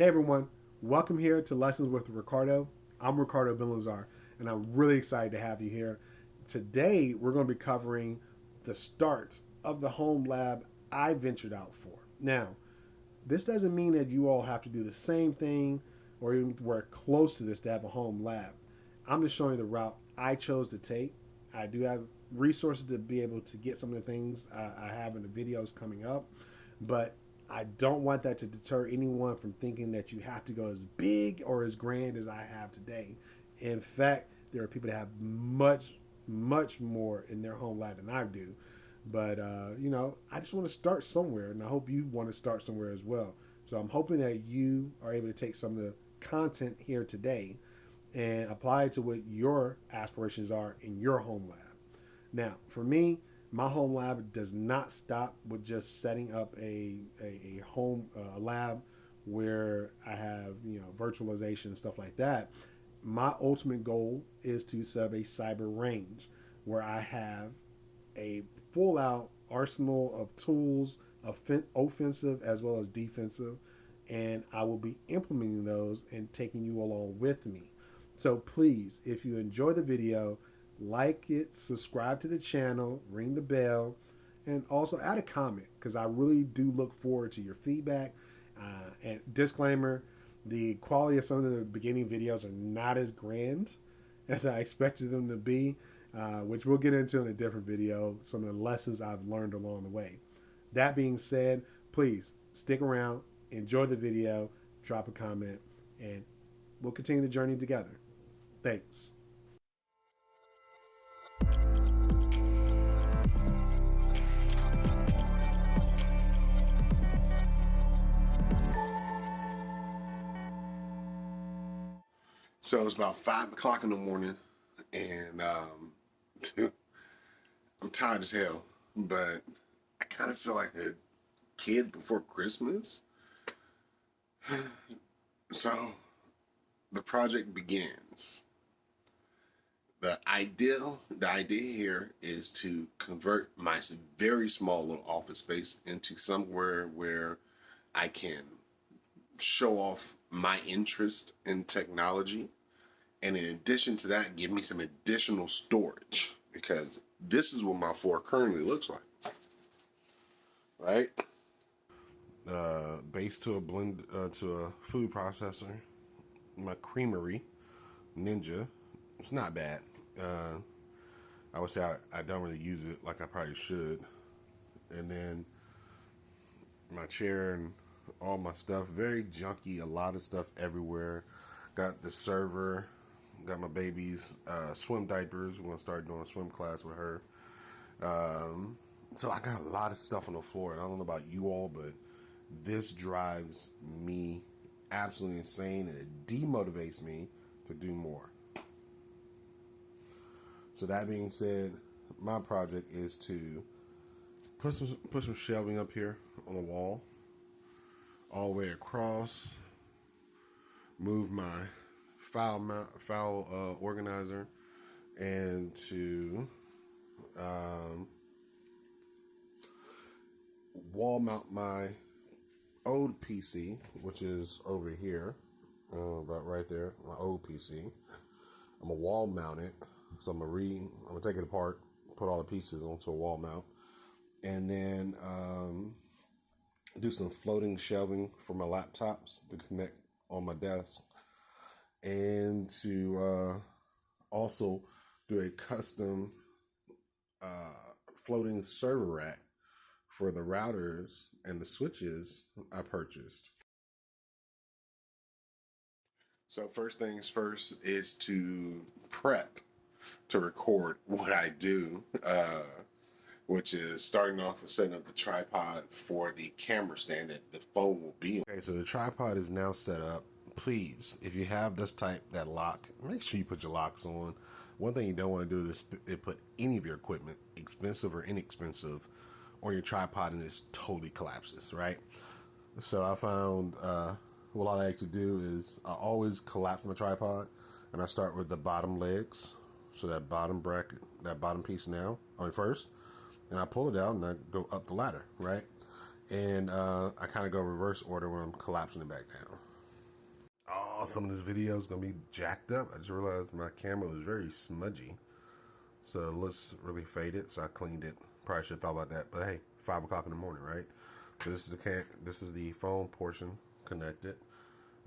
Hey everyone, welcome here to Lessons with Ricardo. I'm Ricardo Benlazar, and I'm really excited to have you here. Today, we're going to be covering the start of the home lab I ventured out for. Now, this doesn't mean that you all have to do the same thing or even work close to this to have a home lab. I'm just showing you the route I chose to take. I do have resources to be able to get some of the things I have in the videos coming up, but I don't want that to deter anyone from thinking that you have to go as big or as grand as I have today. In fact, there are people that have much more in their home lab than I do. But I just want to start somewhere, and I hope you want to start somewhere as well. So I'm hoping that you are able to take some of the content here today and apply it to what your aspirations are in your home lab. Now, for me, my home lab does not stop with just setting up a home lab where I have virtualization and stuff like that. My ultimate goal is to set up a cyber range where I have a full out arsenal of tools, offensive as well as defensive, and I will be implementing those and taking you along with me. So please, if you enjoy the video, like it, subscribe to the channel, ring the bell, and also add a comment because I really do look forward to your feedback. And disclaimer, the quality of some of the beginning videos are not as grand as I expected them to be, which we'll get into in a different video, some of the lessons I've learned along the way. That being said, please stick around, enjoy the video, drop a comment, and we'll continue the journey together. Thanks. So it's about 5 o'clock in the morning, and I'm tired as hell, but I kind of feel like a kid before Christmas. So the project begins. The idea here is to convert my very small little office space into somewhere where I can show off my interest in technology. And in addition to that, give me some additional storage because this is what my floor currently looks like. Right? Base to a food processor. My creamery, Ninja. It's not bad. I would say I don't really use it like I probably should. And then my chair and all my stuff, very junky, a lot of stuff everywhere. Got the server, got my baby's swim diapers. We're gonna start doing a swim class with her. So I got a lot of stuff on the floor, and I don't know about you all, but this drives me absolutely insane, and it demotivates me to do more. So that being said, my project is to put some shelving up here on the wall, all the way across. Move my file organizer, and to wall mount my old PC, which is over here, about right there. My old PC. I'm gonna wall mount it. So I'm gonna take it apart, put all the pieces onto a wall mount, and then do some floating shelving for my laptops to connect on my desk, and to also do a custom floating server rack for the routers and the switches I purchased. So first things first is to prep to record what I do, which is starting off with setting up the tripod for the camera stand that the phone will be on. Okay, so the tripod is now set up. Please, if you have this type, that lock, make sure you put your locks on. One thing you don't want to do is put any of your equipment, expensive or inexpensive, on your tripod and it totally collapses, right? So I found what I like to do is I always collapse my tripod, and I start with the bottom legs. So that bottom bracket, that bottom piece now, first, and I pull it out and I go up the ladder, right? And I kind of go reverse order when I'm collapsing it back down. some of this video is going to be jacked up. I just realized my camera was very smudgy. So it looks really faded. So I cleaned it. Probably should have thought about that. But hey, 5 o'clock in the morning, right? So this is the phone portion connected.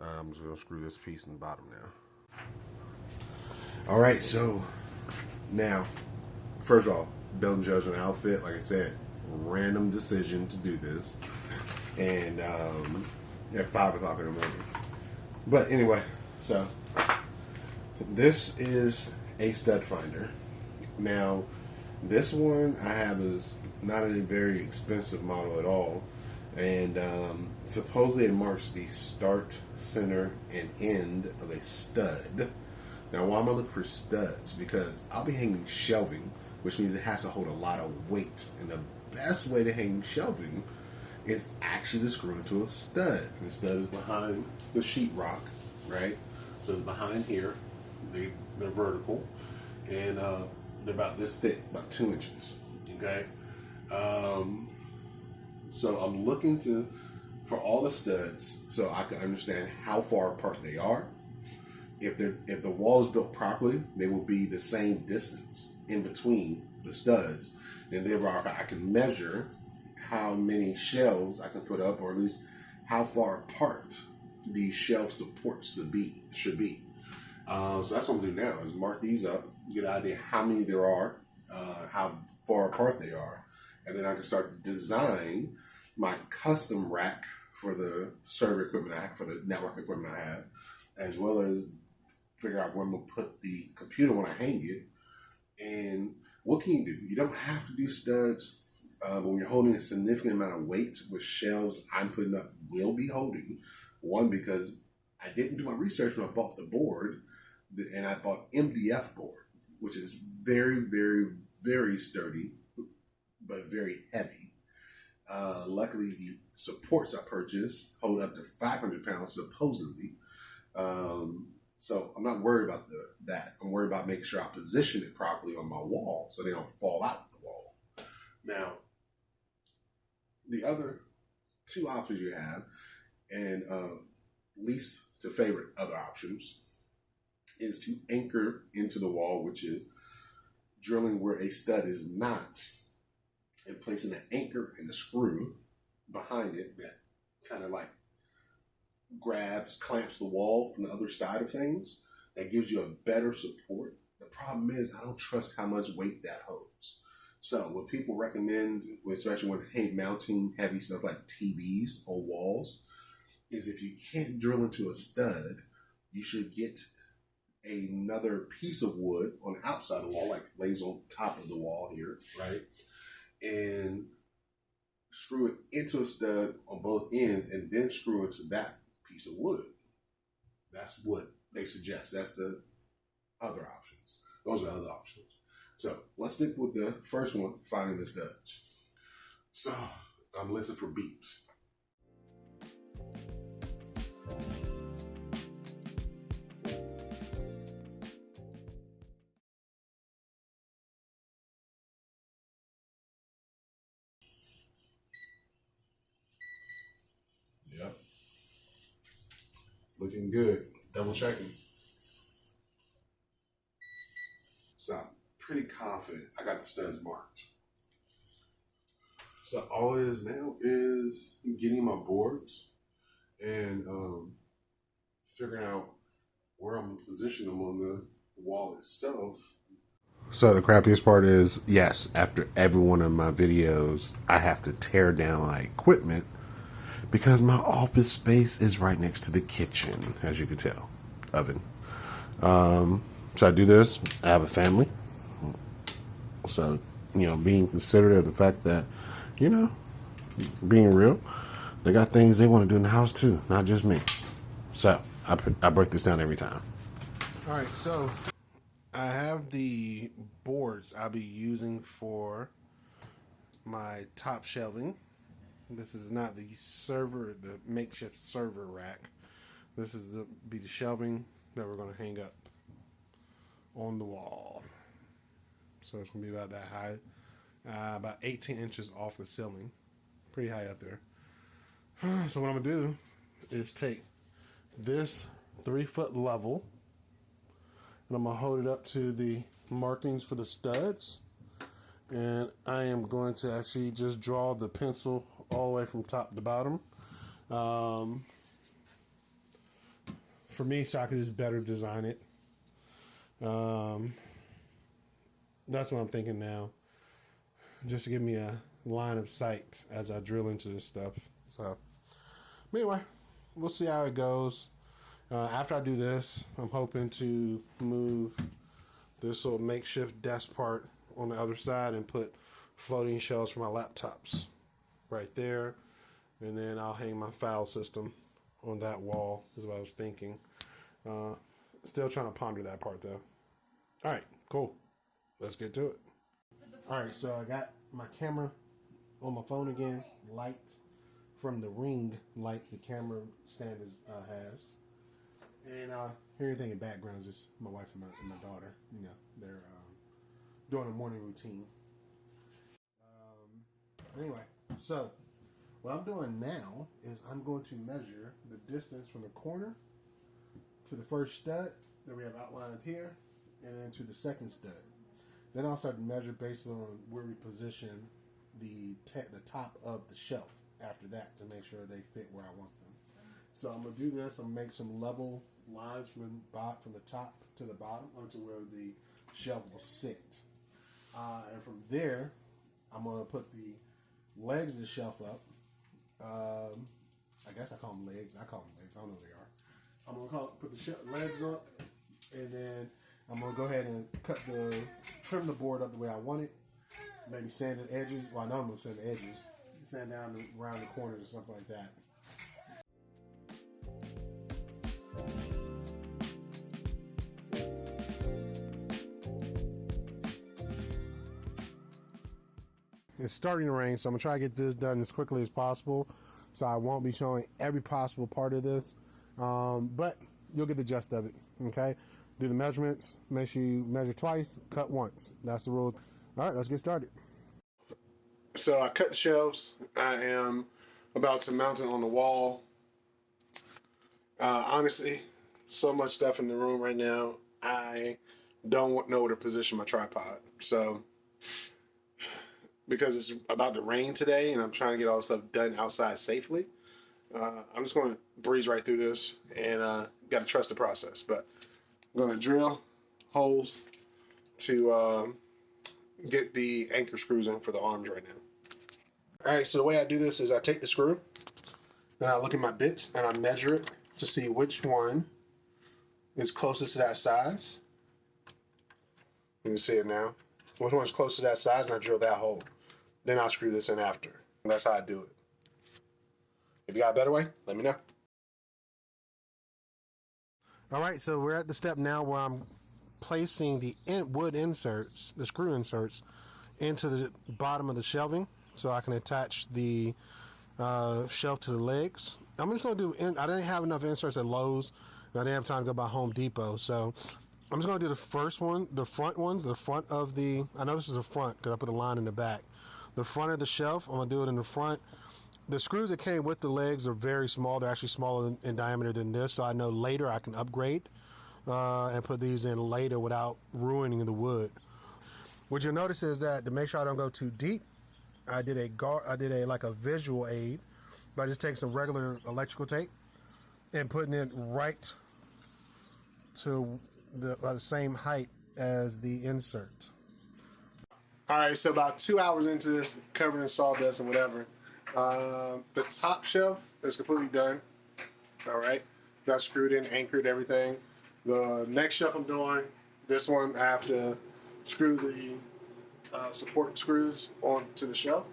I'm just going to screw this piece in the bottom now. All right, so now, first of all, don't judge an outfit. Like I said, random decision to do this. And at 5 o'clock in the morning. But anyway, so this is a stud finder. Now, this one I have is not a very expensive model at all. And supposedly it marks the start, center, and end of a stud. Now, why am I looking for studs? Because I'll be hanging shelving, which means it has to hold a lot of weight. And the best way to hang shelving is actually to screw into a stud. And the stud is behind the sheetrock, right? So it's behind here. They're vertical. And they're about this thick, about 2 inches. Okay? So I'm looking for all the studs so I can understand how far apart they are. If the wall is built properly, they will be the same distance in between the studs. And therefore I can measure how many shelves I can put up, or at least how far apart these shelf supports should be. So that's what I'm doing now, is mark these up, get an idea how many there are, how far apart they are, and then I can start to design my custom rack for the server equipment I have, for the network equipment I have, as well as figure out where I'm going to put the computer when I hang it. And what can you do? You don't have to do studs when you're holding a significant amount of weight, which shelves I'm putting up will be holding. One, because I didn't do my research when I bought the board, and I bought MDF board, which is very, very, very sturdy, but very heavy. Luckily, the supports I purchased hold up to 500 pounds, supposedly. So I'm not worried about that. I'm worried about making sure I position it properly on my wall so they don't fall out the wall. Now, the other two options you have, and least to favorite other options, is to anchor into the wall, which is drilling where a stud is not, and placing an anchor and a screw behind it that kind of like clamps the wall from the other side of things. That gives you a better support. The problem is I don't trust how much weight that holds. So what people recommend, especially when mounting heavy stuff like TVs on walls, is if you can't drill into a stud, you should get another piece of wood on the outside of the wall, like lays on top of the wall here, right? And screw it into a stud on both ends, and then screw into that piece of wood. That's what they suggest. That's the other options. Those are other options. So let's stick with the first one, finding the studs. So I'm listening for beeps. Yep. Looking good. Double checking. So I'm pretty confident I got the studs marked. So all it is now is getting my boards and figuring out where I'm positioning them on the wall itself. So the crappiest part is, yes, after every one of my videos, I have to tear down my equipment because my office space is right next to the kitchen, as you can tell, oven. So I do this. I have a family. So, being considerate of the fact that, being real, they got things they want to do in the house too, not just me. So I break this down every time. All right, so I have the boards I'll be using for my top shelving. This is not the makeshift server rack. This is the shelving that we're going to hang up on the wall. So it's going to be about that high, about 18 inches off the ceiling. Pretty high up there. So what I'm going to do is take this 3-foot level. And I'm going to hold it up to the markings for the studs. And I am going to actually just draw the pencil all the way from top to bottom. For me, so I can just better design it. That's what I'm thinking now. Just to give me a line of sight as I drill into this stuff. So, anyway, we'll see how it goes. After I do this, I'm hoping to move this little makeshift desk part on the other side and put floating shelves for my laptops right there. And then I'll hang my file system on that wall, is what I was thinking. Still trying to ponder that part though. All right, cool. Let's get to it. All right, so I got my camera on my phone again. Light from the ring light the camera stand has. And hear anything in background is just my wife and my daughter. You know, they're doing a morning routine. Anyway, so what I'm doing now is I'm going to measure the distance from the corner to the first stud that we have outlined here, and then to the second stud. Then I'll start to measure based on where we position the top of the shelf after that to make sure they fit where I want them. So I'm going to do this. I'm going to make some level lines from the top to the bottom onto where the shelf will sit. And from there, I'm going to put the legs of the shelf up. I guess I call them legs. I call them legs. I don't know what they are. I'm going to put the legs up, and then I'm going to go ahead and trim the board up the way I want it. Maybe sand the edges. Well, I know I'm going to sand the edges. Sand down around the corners or something like that. It's starting to rain, so I'm going to try to get this done as quickly as possible. So I won't be showing every possible part of this. But you'll get the gist of it, okay? Do the measurements. Make sure you measure twice, cut once. That's the rule. All right, let's get started. So I cut the shelves. I am about to mount it on the wall. Honestly, so much stuff in the room right now. I don't know where to position my tripod. So, because it's about to rain today and I'm trying to get all the stuff done outside safely, I'm just going to breeze right through this and got to trust the process. But I'm going to drill holes to get the anchor screws in for the arms right now. All right, so the way I do this is I take the screw and I look at my bits and I measure it to see which one is closest to that size. You can see it now. Which one's closest to that size, and I drill that hole. Then I'll screw this in after. And that's how I do it. If you got a better way, let me know. All right, so we're at the step now where I'm placing the wood inserts, the screw inserts, into the bottom of the shelving so I can attach the shelf to the legs. I'm just going to do, I didn't have enough inserts at Lowe's, and I didn't have time to go by Home Depot, so I'm just going to do the first one, the front ones, the front of the, I know this is the front because I put a line in the back. The front of the shelf, I'm going to do it in the front. The screws that came with the legs are very small. They're actually smaller in diameter than this, so I know later I can upgrade and put these in later without ruining the wood. What you'll notice is that to make sure I don't go too deep, I did a visual aid by just taking some regular electrical tape and putting it right to the same height as the insert. All right, so about 2 hours into this, covered in sawdust and whatever, the top shelf is completely done. All right, got screwed in, anchored, everything. The next shelf I'm doing, this one I have to screw the support screws onto the shelf.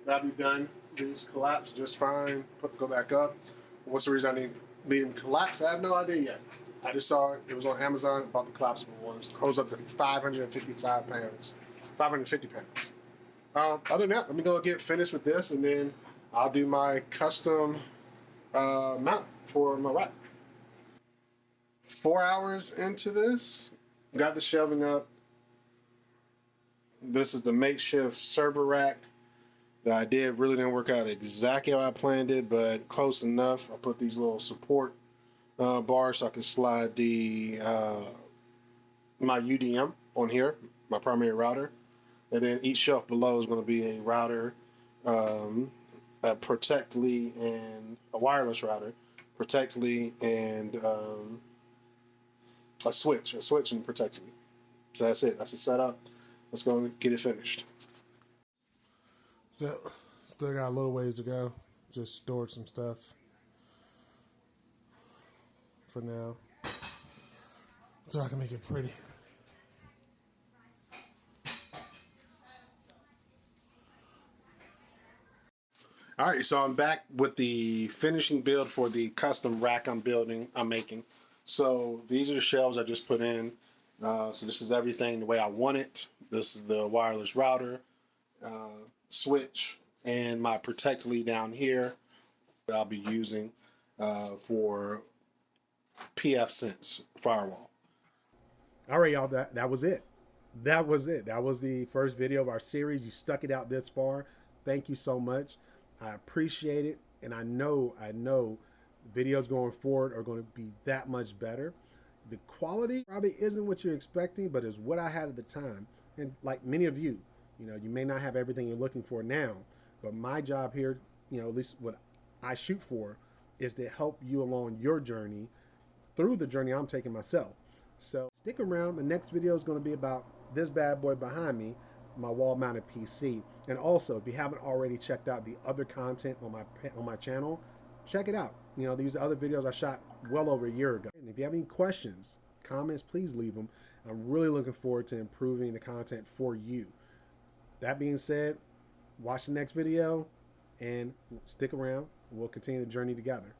That'll be done. These collapse just fine. Go back up. What's the reason I need them collapse? I have no idea yet. I just saw it. It was on Amazon. Bought the collapsible ones. It goes up to 555 pounds. 550 pounds. Other than that, let me go get finished with this, and then I'll do my custom mount for my rack. 4 hours into this, got the shelving up. This is the makeshift server rack that I did. Really didn't work out exactly how I planned it, but close enough. I put these little support bar so I can slide the my UDM on here, my primary router, and then each shelf below is going to be a router, a Protectly and a wireless router, Protectly and a switch and Protectly. So that's it. That's the setup. Let's go and get it finished. So, still got a little ways to go. Just stored some stuff for now, so I can make it pretty. All right, so I'm back with the finishing build for the custom rack I'm making. So these are the shelves I just put in. So this is everything the way I want it. This is the wireless router, switch, and my Protectly down here that I'll be using for PF firewall. All right, y'all. That was it. That was it. That was the first video of our series. You stuck it out this far. Thank you so much. I appreciate it, and I know videos going forward are going to be that much better. The quality probably isn't what you're expecting, but it's what I had at the time. And like many of you, you may not have everything you're looking for now, but my job here, at least what I shoot for, is to help you along your journey through the journey I'm taking myself. So stick around. The next video is going to be about this bad boy behind me, my wall-mounted PC. And also, if you haven't already checked out the other content on my channel, check it out. These are other videos I shot well over a year ago. And if you have any questions, comments, please leave them. I'm really looking forward to improving the content for you. That being said, watch the next video and stick around. We'll continue the journey together.